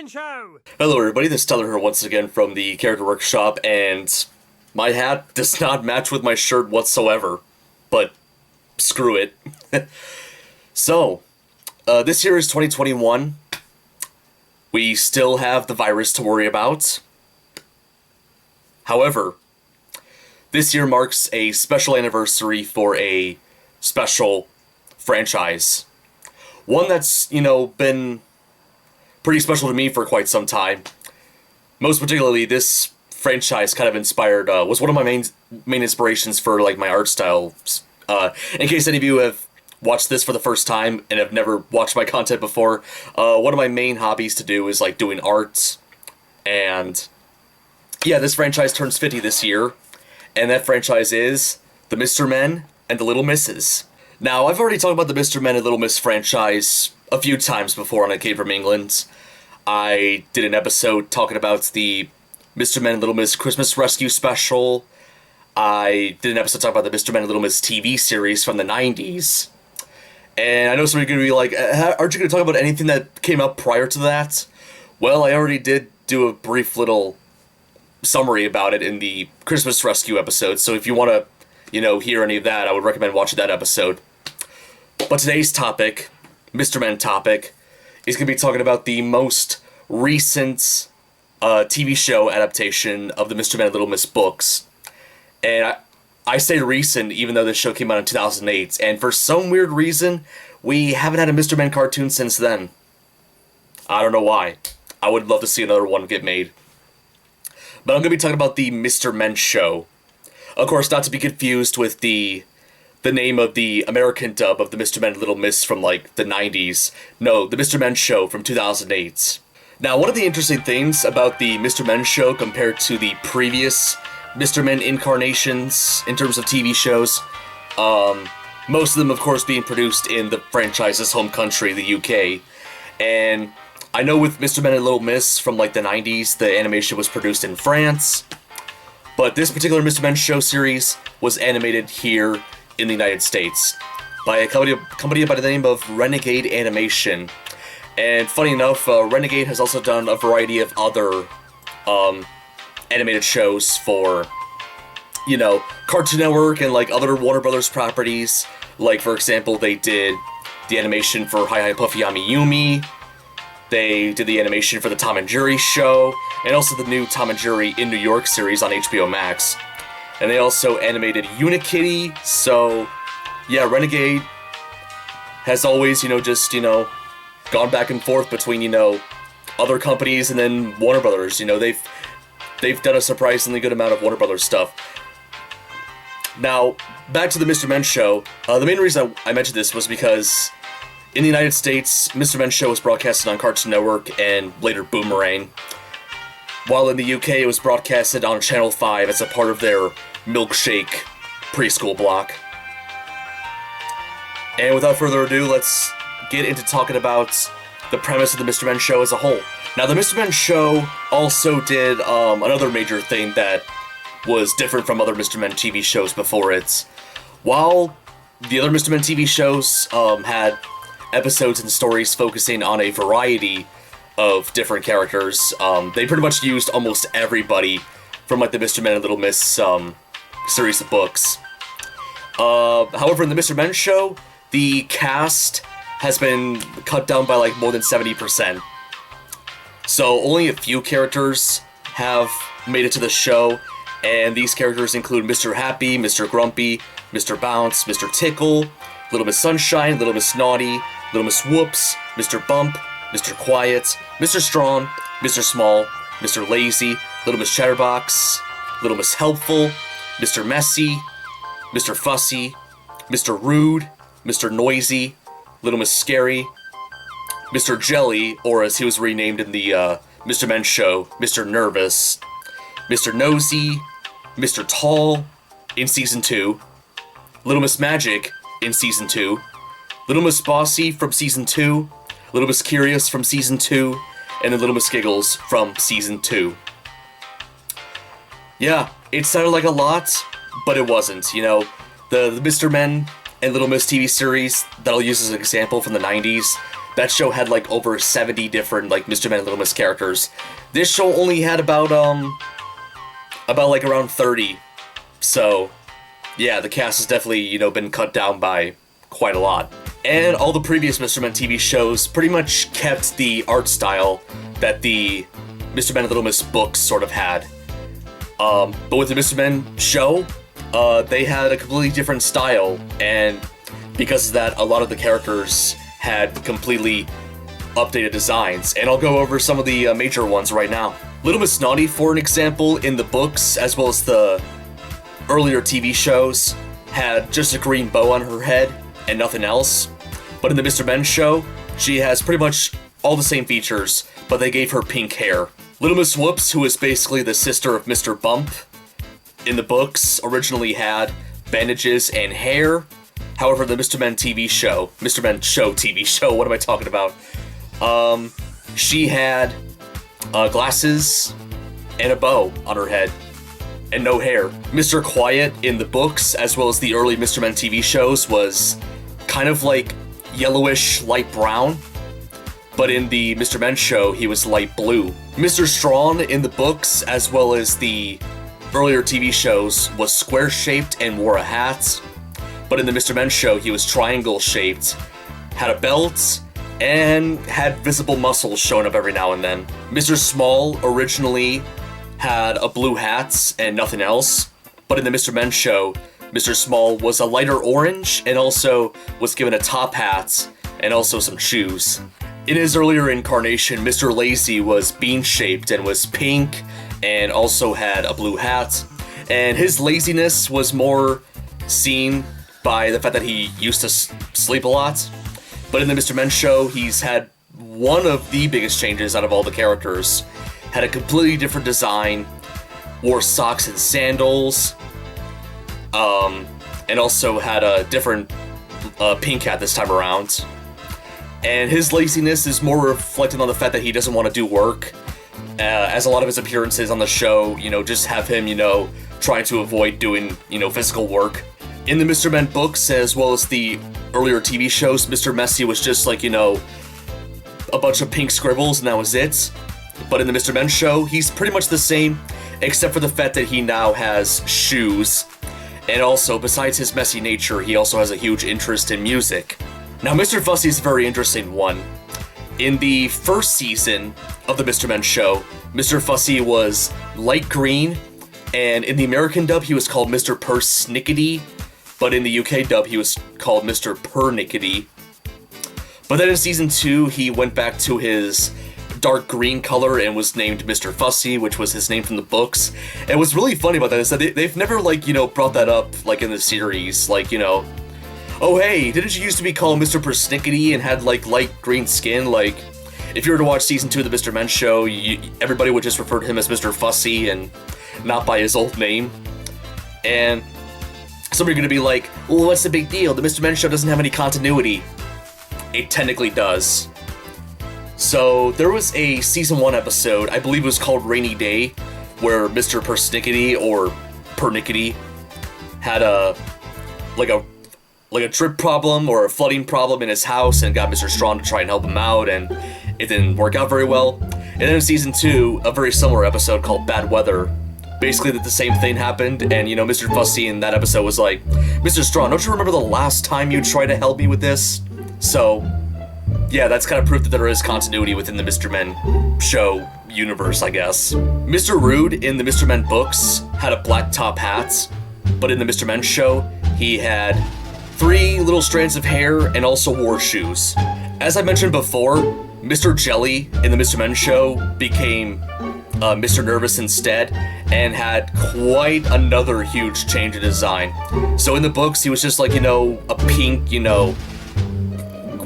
Men Show! Hello everybody, this is Tyler here once again from the Character Workshop, and my hat does not match with my shirt whatsoever, but screw it. So, this year is 2021. We still have the virus to worry about. However, this year marks a special anniversary for a special franchise. One that's, been pretty special to me for quite some time. Most particularly, this franchise kind of inspired, was one of my main inspirations for, my art style. In case any of you have watched this for the first time and have never watched my content before, one of my main hobbies to do is, doing art. And, yeah, this franchise turns 50 this year. And that franchise is the Mr. Men and the Little Misses. Now, I've already talked about the Mr. Men and Little Miss franchise a few times before on A Cave from England. I did an episode talking about the Mr. Men and Little Miss Christmas Rescue special. I did an episode talking about the Mr. Men and Little Miss TV series from the 90s. And I know some of you are going to be like, aren't you going to talk about anything that came up prior to that? Well, I already did do a brief little summary about it in the Christmas Rescue episode, so if you want to, hear any of that, I would recommend watching that episode. But today's topic, Mr. Men topic, is going to be talking about the most recent TV show adaptation of the Mr. Men and Little Miss books. And I say recent, even though this show came out in 2008, and for some weird reason, we haven't had a Mr. Men cartoon since then. I don't know why. I would love to see another one get made. But I'm going to be talking about the Mr. Men show. Of course, not to be confused with the name of the American dub of the Mr. Men and Little Miss from, the 90s. No, the Mr. Men show from 2008. Now, one of the interesting things about the Mr. Men show compared to the previous Mr. Men incarnations in terms of TV shows, most of them, of course, being produced in the franchise's home country, the UK. And I know with Mr. Men and Little Miss from, the 90s, the animation was produced in France. But this particular Mr. Men show series was animated here in the United States by a company by the name of Renegade Animation. And funny enough, Renegade has also done a variety of other animated shows for, Cartoon Network and other Warner Brothers properties. For example, they did the animation for Hi Hi Puffy Ami Yumi. They did the animation for the Tom and Jerry show, and also the new Tom and Jerry in New York series on HBO Max. And they also animated Unikitty, so yeah, Renegade has always, gone back and forth between, other companies and then Warner Brothers. They've done a surprisingly good amount of Warner Brothers stuff. Now, back to the Mr. Men show. The main reason I mentioned this was because in the United States, Mr. Men show was broadcasted on Cartoon Network and later Boomerang. While in the UK, it was broadcasted on Channel 5 as a part of their Milkshake preschool block. And without further ado, let's get into talking about the premise of the Mr. Men show as a whole. Now, the Mr. Men show also did another major thing that was different from other Mr. Men TV shows before it. While the other Mr. Men TV shows had episodes and stories focusing on a variety of different characters, they pretty much used almost everybody from the Mr. Men and Little Miss series of books. However, in the Mr. Men show, the cast has been cut down by more than 70%. So only a few characters have made it to the show, and these characters include Mr. Happy, Mr. Grumpy, Mr. Bounce, Mr. Tickle, Little Miss Sunshine, Little Miss Naughty, Little Miss Whoops, Mr. Bump, Mr. Quiet, Mr. Strong, Mr. Small, Mr. Lazy, Little Miss Chatterbox, Little Miss Helpful, Mr. Messy, Mr. Fussy, Mr. Rude, Mr. Noisy, Little Miss Scary, Mr. Jelly, or as he was renamed in the Mr. Men show, Mr. Nervous, Mr. Nosy, Mr. Tall in Season 2, Little Miss Magic in Season 2, Little Miss Bossy from Season 2, Little Miss Curious from Season 2, and then Little Miss Giggles from Season 2. Yeah, it sounded like a lot, but it wasn't. The Mr. Men and Little Miss TV series that I'll use as an example from the 90s, That show had like over 70 different like Mr. Men and Little Miss characters. This show only had about like around 30. So yeah, the cast has definitely, you know, been cut down by quite a lot. And all the previous Mr. Men TV shows pretty much kept the art style that the Mr. Men and Little Miss books sort of had. But with the Mr. Men show, they had a completely different style, and because of that, a lot of the characters had completely updated designs, and I'll go over some of the major ones right now. Little Miss Naughty, for an example, in the books, as well as the earlier TV shows, had just a green bow on her head and nothing else. But in the Mr. Men show, she has pretty much all the same features, but they gave her pink hair. Little Miss Whoops, who is basically the sister of Mr. Bump, in the books originally had bandages and hair. However, the Mr. Men TV show, Mr. Men show TV show, what am I talking about? She had glasses and a bow on her head and no hair. Mr. Quiet in the books, as well as the early Mr. Men TV shows, was kind of like yellowish light brown, but in the Mr. Men show, he was light blue. Mr. Strawn in the books, as well as the earlier TV shows, was square-shaped and wore a hat, but in the Mr. Men show, he was triangle-shaped, had a belt, and had visible muscles showing up every now and then. Mr. Small originally had a blue hat and nothing else, but in the Mr. Men show, Mr. Small was a lighter orange and also was given a top hat and also some shoes. In his earlier incarnation, Mr. Lazy was bean-shaped and was pink and also had a blue hat, and his laziness was more seen by the fact that he used to sleep a lot. But in the Mr. Men show, he's had one of the biggest changes out of all the characters. Had a completely different design, wore socks and sandals, and also had a different pink hat this time around. And his laziness is more reflected on the fact that he doesn't want to do work, as a lot of his appearances on the show, you know, just have him, you know, trying to avoid doing, you know, physical work. In the Mr. Men books, as well as the earlier TV shows, Mr. Messy was just like, you know, a bunch of pink scribbles and that was it. But in the Mr. Men show, he's pretty much the same, except for the fact that he now has shoes. And also, besides his messy nature, he also has a huge interest in music. Now, Mr. Fussy is a very interesting one. In the first season of the Mr. Men show, Mr. Fussy was light green, and in the American dub, he was called Mr. Persnickety, but in the UK dub, he was called Mr. Pernickety. But then in season 2, he went back to his dark green color and was named Mr. Fussy, which was his name from the books. And what's really funny about that is that they've never, like, you know, brought that up, like, in the series, like, you know, oh hey, didn't you used to be called Mr. Persnickety and had, like, light green skin? Like, if you were to watch season 2 of the Mr. Men show, everybody would just refer to him as Mr. Fussy and not by his old name. And some are gonna be like, well, what's the big deal? The Mr. Men show doesn't have any continuity. It technically does. So, there was a season 1 episode, I believe it was called Rainy Day, where Mr. Persnickety, or Pernickety, had a drip problem or a flooding problem in his house and got Mr. Strawn to try and help him out, and it didn't work out very well. And then in season 2, a very similar episode called Bad Weather, basically the same thing happened, and, you know, Mr. Fussy in that episode was like, Mr. Strawn, don't you remember the last time you tried to help me with this? So, yeah, that's kind of proof that there is continuity within the Mr. Men show universe, I guess. Mr. Rude in the Mr. Men books had a black top hat, but in the Mr. Men show, he had 3 little strands of hair and also wore shoes. As I mentioned before, Mr. Jelly in the Mr. Men show became Mr. Nervous instead, and had quite another huge change in design. So in the books, he was just like, you know, a pink, you know,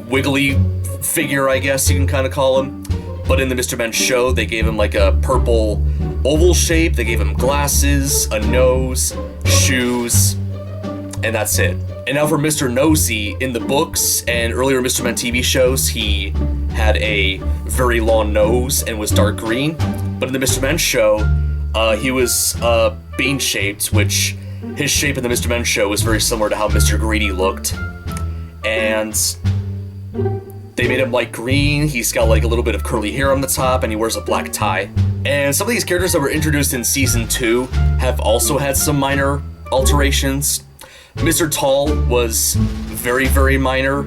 wiggly figure, I guess you can kind of call him. But in the Mr. Men show, they gave him like a purple oval shape, they gave him glasses, a nose, shoes, and that's it. And now for Mr. Nosy, in the books and earlier Mr. Men TV shows, he had a very long nose and was dark green. But in the Mr. Men show, he was bean-shaped, which his shape in the Mr. Men show was very similar to how Mr. Greedy looked. And They made him like green, he's got like a little bit of curly hair on the top, and he wears a black tie. And some of these characters that were introduced in Season 2 have also had some minor alterations. Mr. Tall was very, very minor.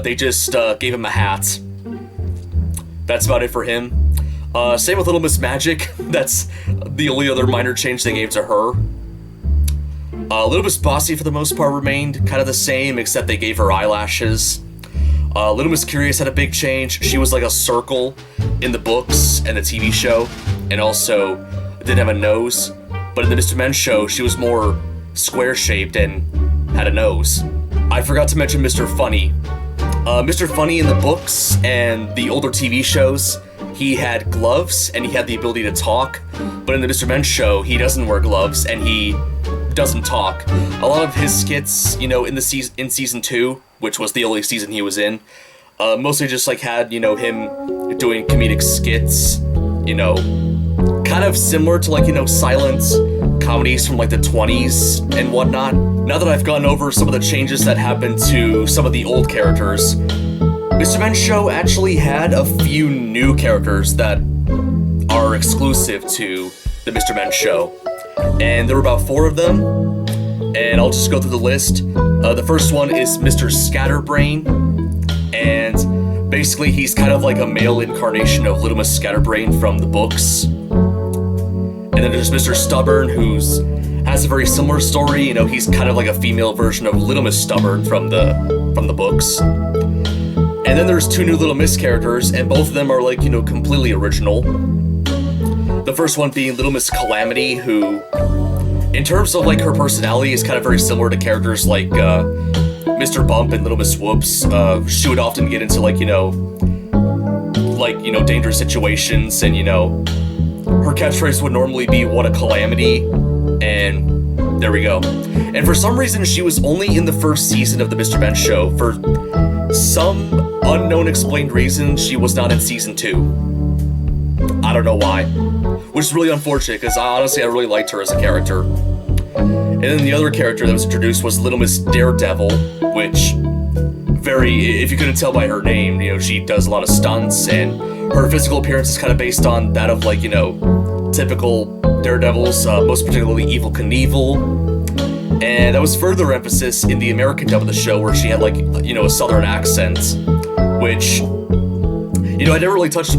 They just gave him a hat. That's about it for him. Same with Little Miss Magic. That's the only other minor change they gave to her. Little Miss Bossy, for the most part, remained kind of the same, except they gave her eyelashes. Little Miss Curious had a big change. She was like a circle in the books and the TV show, and also didn't have a nose. But in the Mr. Men show, she was more square-shaped and had a nose. I forgot to mention Mr. Funny. Mr. Funny in the books and the older TV shows, he had gloves and he had the ability to talk. But in the Mr. Men show, he doesn't wear gloves and he doesn't talk. A lot of his skits, you know, in season 2, which was the only season he was in, mostly just like had, you know, him doing comedic skits, you know, kind of similar to like, you know, silent comedies from like the 20s and whatnot. Now that I've gone over some of the changes that happened to some of the old characters, Mr. Men's show actually had a few new characters that are exclusive to the Mr. Men's show. And there were about 4 of them, and I'll just go through the list. The first one is Mr. Scatterbrain, and basically he's kind of like a male incarnation of Little Miss Scatterbrain from the books. And then there's Mr. Stubborn, has a very similar story. You know, he's kind of like a female version of Little Miss Stubborn from the books. And then there's 2 new Little Miss characters, and both of them are like, you know, completely original. The first one being Little Miss Calamity, who, in terms of like her personality, is kind of very similar to characters like Mr. Bump and Little Miss Whoops. She would often get into like, you know, dangerous situations, and, you know, her catchphrase would normally be "What a calamity," and there we go. And for some reason, she was only in the first season of the Mr. Ben show. For some unknown explained reason, she was not in season 2. I don't know why. Which is really unfortunate, because honestly, I really liked her as a character. And then the other character that was introduced was Little Miss Daredevil, which, if you couldn't tell by her name, you know, she does a lot of stunts, and her physical appearance is kind of based on that of, like, you know, typical Daredevils, most particularly Evel Knievel. And that was further emphasis in the American dub of the show, where she had, like, you know, a southern accent, which, you know, I never really touched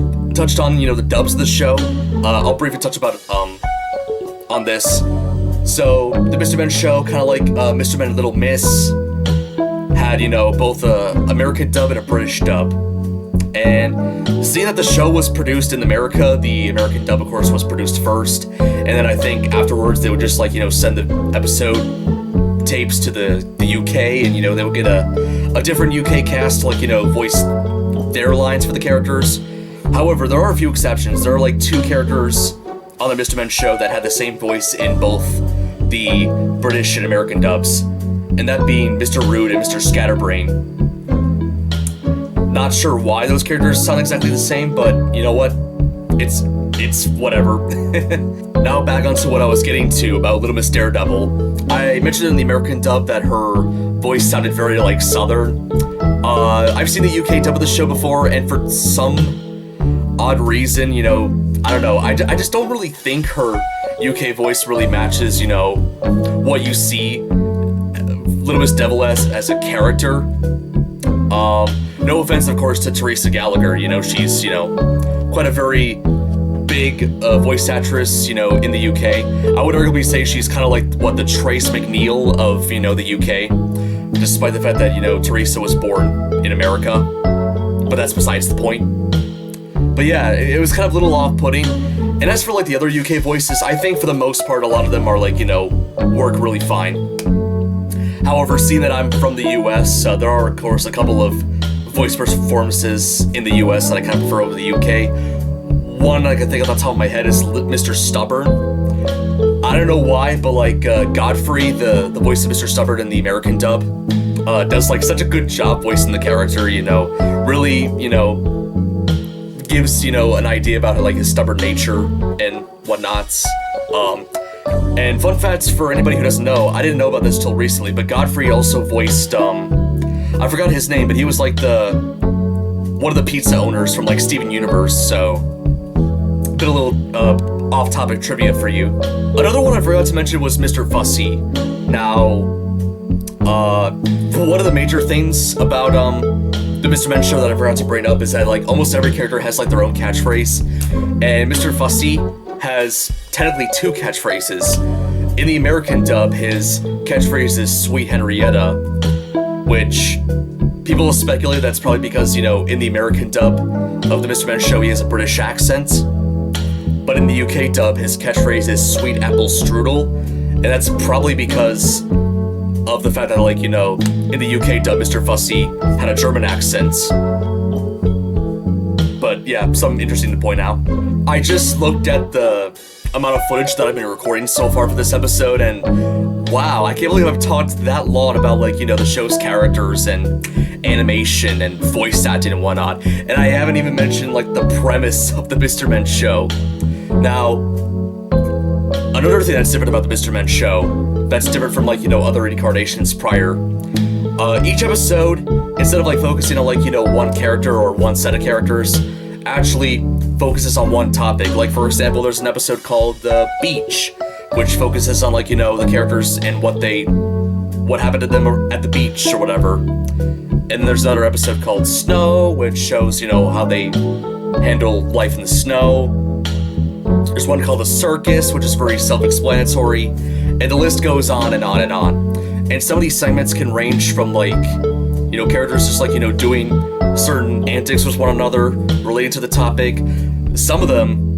on, you know, the dubs of the show. I'll briefly touch about on this. So the Mr. Men show, kind of like Mr. Men and Little Miss, had, you know, both a American dub and a British dub. And seeing that the show was produced in America, the American dub, of course, was produced first, and then I think afterwards they would just, like, you know, send the episode tapes to the UK, and, you know, they would get a different UK cast to, like, you know, voice their lines for the characters. However, there are a few exceptions. There are like 2 characters on the Mr. Men show that had the same voice in both the British and American dubs, and that being Mr. Rude and Mr. Scatterbrain. Not sure why those characters sound exactly the same, but you know what? It's whatever. Now back onto what I was getting to about Little Miss Daredevil. I mentioned in the American dub that her voice sounded very, like, southern. I've seen the UK dub of the show before, and for some odd reason, you know, I don't know, I just don't really think her UK voice really matches, you know, what you see Little Miss Devil as a character. No offense, of course, to Teresa Gallagher. You know, she's, you know, quite a very big voice actress, you know, in the UK. I would arguably say she's kind of like, what, the Trace McNeil of, you know, the UK, despite the fact that, you know, Teresa was born in America. But that's besides the point. But yeah, it was kind of a little off-putting. And as for, like, the other UK voices, I think for the most part, a lot of them are, like, you know, work really fine. However, seeing that I'm from the US, there are, of course, a couple of voice performances in the US that I kind of prefer over the UK. One I can think of off the top of my head is Mr. Stubborn. I don't know why, but, like, Godfrey, the voice of Mr. Stubborn in the American dub, does, like, such a good job voicing the character, you know, really, you know, gives, you know, an idea about, like, his stubborn nature and whatnot. And fun facts for anybody who doesn't know, I didn't know about this till recently, but Godfrey also voiced, I forgot his name, but he was like the one of the pizza owners from like Steven Universe, so been a little off-topic trivia for you. Another one I forgot to mention was Mr. Fussy. Now, one of the major things about the Mr. Men show that I forgot to bring up is that like almost every character has like their own catchphrase, and Mr. Fussy has technically 2 catchphrases. In the American dub, his catchphrase is "Sweet Henrietta," which people speculate that's probably because, you know, in the American dub of the Mr. Men show, he has a British accent. But in the UK dub, his catchphrase is "Sweet Apple Strudel," and that's probably because of the fact that, like, you know, in the UK dub, Mr. Fussy had a German accent. But yeah, something interesting to point out. I just looked at the amount of footage that I've been recording so far for this episode, and wow, I can't believe I've talked that long about, like, you know, the show's characters and animation and voice acting and whatnot, and I haven't even mentioned, like, the premise of the Mr. Men show. Now, another thing that's different about the Mr. Men show, that's different from, like, you know, other incarnations prior, each episode, instead of, like, focusing on, like, you know, one character or one set of characters, actually focuses on one topic. Like, for example, there's an episode called The Beach, which focuses on, like, you know, the characters and what happened to them at the beach or whatever. And then there's another episode called Snow, which shows, you know, how they handle life in the snow. There's one called The Circus, which is very self-explanatory, and the list goes on and on and on. And some of these segments can range from, like, you know, characters just, like, you know, doing certain antics with one another related to the topic. Some of them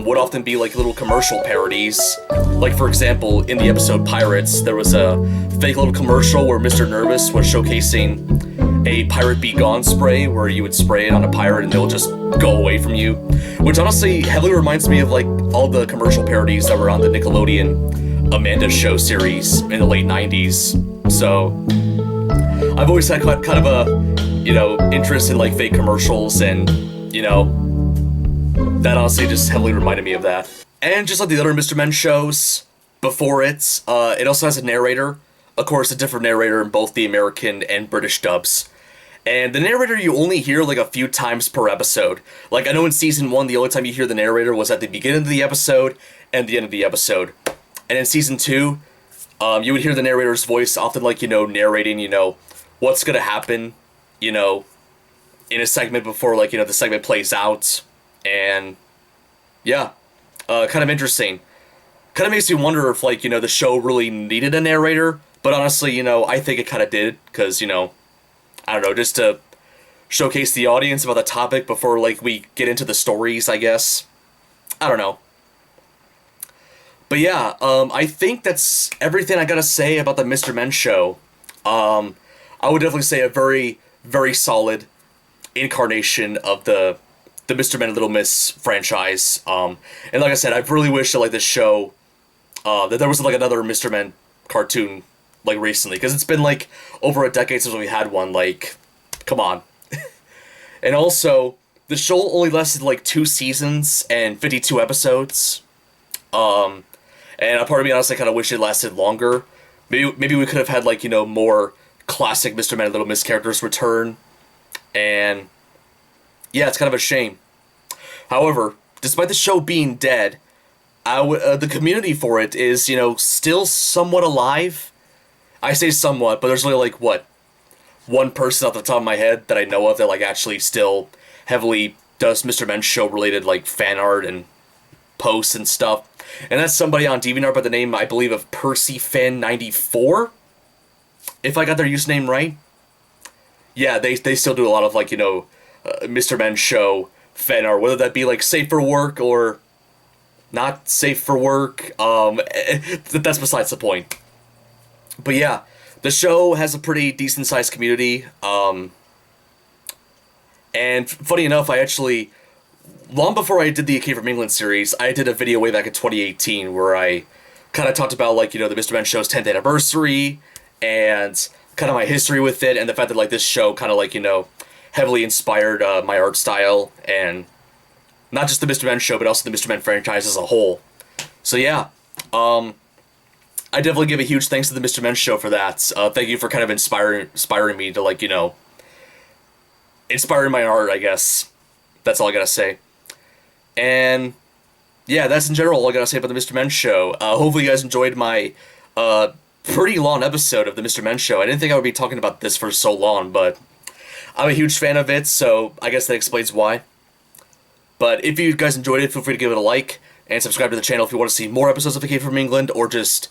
would often be, like, little commercial parodies. Like, for example, in the episode Pirates, there was a fake little commercial where Mr. Nervous was showcasing a Pirate Be Gone spray, where you would spray it on a pirate and they'll just go away from you. Which honestly heavily reminds me of, like, all the commercial parodies that were on the Nickelodeon Amanda Show series in the late 90s. So I've always had kind of a, you know, interest in, like, fake commercials, and, you know, that honestly just heavily reminded me of that. And just like the other Mr. Men shows before it also has a narrator. Of course, a different narrator in both the American and British dubs. And the narrator you only hear, like, a few times per episode. Like, I know in Season 1, the only time you hear the narrator was at the beginning of the episode and the end of the episode. And in Season 2, you would hear the narrator's voice often, like, you know, narrating, you know, what's gonna happen, you know, in a segment before, like, you know, the segment plays out. And yeah, kind of interesting. Kind of makes me wonder if, like, you know, the show really needed a narrator, but honestly, you know, I think it kind of did, because, you know, I don't know, just to showcase the audience about the topic before, like, we get into the stories, I guess. I don't know. But yeah, I think that's everything I gotta say about the Mr. Men show. I would definitely say a very, very solid incarnation of the Mr. Men and Little Miss franchise. And like I said, I really wish that, like, this show, that there was, like, another Mr. Men cartoon, like, recently, because it's been, like, over a decade since we had one. Like, come on. And also, the show only lasted, like, 2 seasons and 52 episodes. And a part of me honestly kind of wish it lasted longer. Maybe we could have had, like, you know, more classic Mr. Men and Little Miss characters return. And yeah, it's kind of a shame. However, despite the show being dead, the community for it is, you know, still somewhat alive. I say somewhat, but there's only, like, what, one person off the top of my head that I know of that, like, actually still heavily does Mr. Men show related, like, fan art and posts and stuff. And that's somebody on DeviantArt by the name, I believe, of PercyFan94, if I got their username right. Yeah, they still do a lot of, like, you know, Mr. Men show fan art, whether that be, like, safe for work or not safe for work. That's besides the point. But yeah, the show has a pretty decent sized community. And funny enough, I actually, long before I did the Came from England series, I did a video way back in 2018 where I kind of talked about, like, you know, the Mr. Men show's 10th anniversary and kind of my history with it, and the fact that, like, this show kind of, like, you know, heavily inspired my art style, and not just the Mr. Men show, but also the Mr. Men franchise as a whole. So yeah, I definitely give a huge thanks to the Mr. Men show for that. Thank you for kind of inspiring me to, like, you know, inspiring my art, I guess. That's all I gotta say. And yeah, that's in general all I gotta say about the Mr. Men Show. Hopefully you guys enjoyed my pretty long episode of the Mr. Men Show. I didn't think I would be talking about this for so long, but I'm a huge fan of it, so I guess that explains why. But if you guys enjoyed it, feel free to give it a like and subscribe to the channel if you want to see more episodes of The Cave from England or just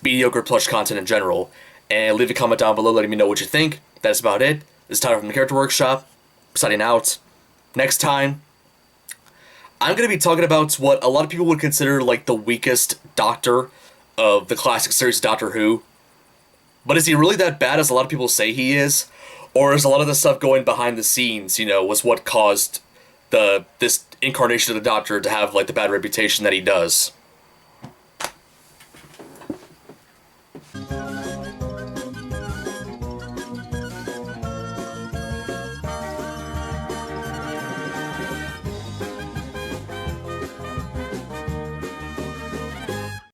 mediocre plush content in general. And leave a comment down below letting me know what you think. That's about it. This is Tyler from the Character Workshop, signing out. Next time, I'm going to be talking about what a lot of people would consider like the weakest Doctor of the classic series Doctor Who. But is he really that bad as a lot of people say he is? Or is a lot of the stuff going behind the scenes, was what caused this incarnation of the Doctor to have like the bad reputation that he does?